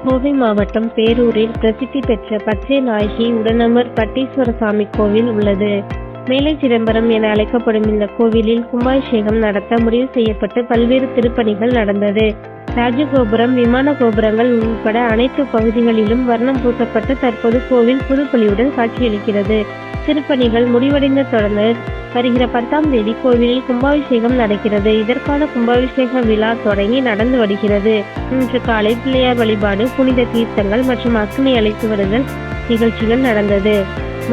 கோவை மாவட்டம் பேரூரில் பிரசித்தி பெற்ற பச்சை நாயகி உடனமர் பட்டீஸ்வரசாமி கோவில் உள்ளது. மேலை சிதம்பரம் என அழைக்கப்படும் இந்த கோவிலில் கும்பாபிஷேகம் நடத்த முடிவு செய்யப்பட்டு பல்வேறு திருப்பணிகள் நடந்தது. ராஜகோபுரம், விமான கோபுரங்கள் உட்பட அனைத்து பகுதிகளிலும் வர்ணம் பூசப்பட்டு தற்போது கோவில் புதுப்பொலிவுடன் காட்சியளிக்கிறது. திருப்பணிகள் முடிவடைந்த தொடர்ந்து வருகிற 10ஆம் தேதி கோவிலில் கும்பாபிஷேகம் நடக்கிறது. இதற்கான கும்பாபிஷேக விழா தொடங்கி நடந்து வருகிறது. இன்று காலை பிள்ளையார் வழிபாடு, புனித தீர்த்தங்கள் மற்றும் அக்னி அழைத்து வருதல் நிகழ்ச்சிகள் நடந்தது.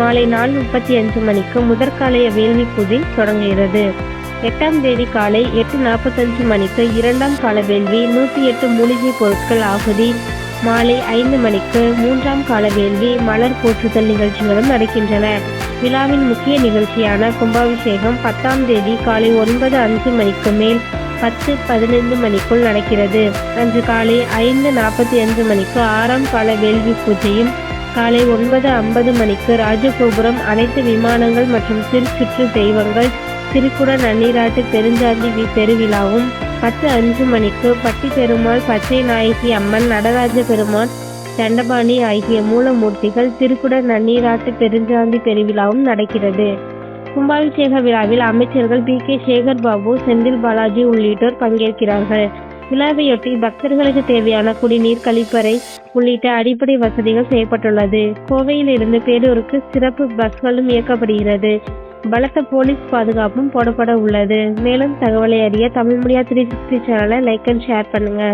மாலை 4:35 மணிக்கு முதற்காலைய வேள்வி பூஜை தொடங்குகிறது. 8ஆம் தேதி காலை 8:45 மணிக்கு 2ஆம் கால வேள்வி, 108 மூலிகை பொருட்கள் ஆகுதி. மாலை 5 மணிக்கு 3ஆம் கால வேள்வி, மலர் போற்றுதல் நிகழ்ச்சிகளும் நடக்கின்றன. விழாவின் முக்கிய நிகழ்ச்சியான கும்பாபிஷேகம் 10ஆம் தேதி காலை 9:05 மணிக்கு மேல் 10:15 மணிக்குள் நடக்கிறது. அன்று காலை 5:45 மணிக்கு 6ஆம் கால வேள்வி பூஜையும், காலை 9:50 மணிக்கு ராஜகோபுரம், அனைத்து விமானங்கள் மற்றும் திருச்சுற்று தெய்வங்கள், திருக்குட நன்னீராட்டு பெருஞ்சாந்தி பெருவிழாவும், 10:05 மணிக்கு பட்டி பெருமாள், பச்சை நாயகி அம்மன், நடராஜ பெருமான், தண்டபாணி ஆகிய மூலமூர்த்திகள், திருக்குட நன்னீராட்டு பெருஞ்சாந்தி பெருவிழாவும் நடக்கிறது. கும்பாபிஷேக விழாவில் அமைச்சர்கள் பி. கே. சேகர் பாபு, செந்தில் பாலாஜி உள்ளிட்டோர் பங்கேற்கிறார்கள். விழாவையொட்டி பக்தர்களுக்கு தேவையான குடிநீர், கழிப்பறை உள்ளிட்ட அடிப்படை வசதிகள் செய்யப்பட்டுள்ளது. கோவையில் இருந்து பேரூருக்கு சிறப்பு பஸ்களும் இயக்கப்படுகிறது. பலத்த போலீஸ் பாதுகாப்பும் போடப்பட உள்ளது. மேலும் தகவலை அறிய தமிழ் மீடியா 360 சேனலை லைக் அண்ட் ஷேர் பண்ணுங்க.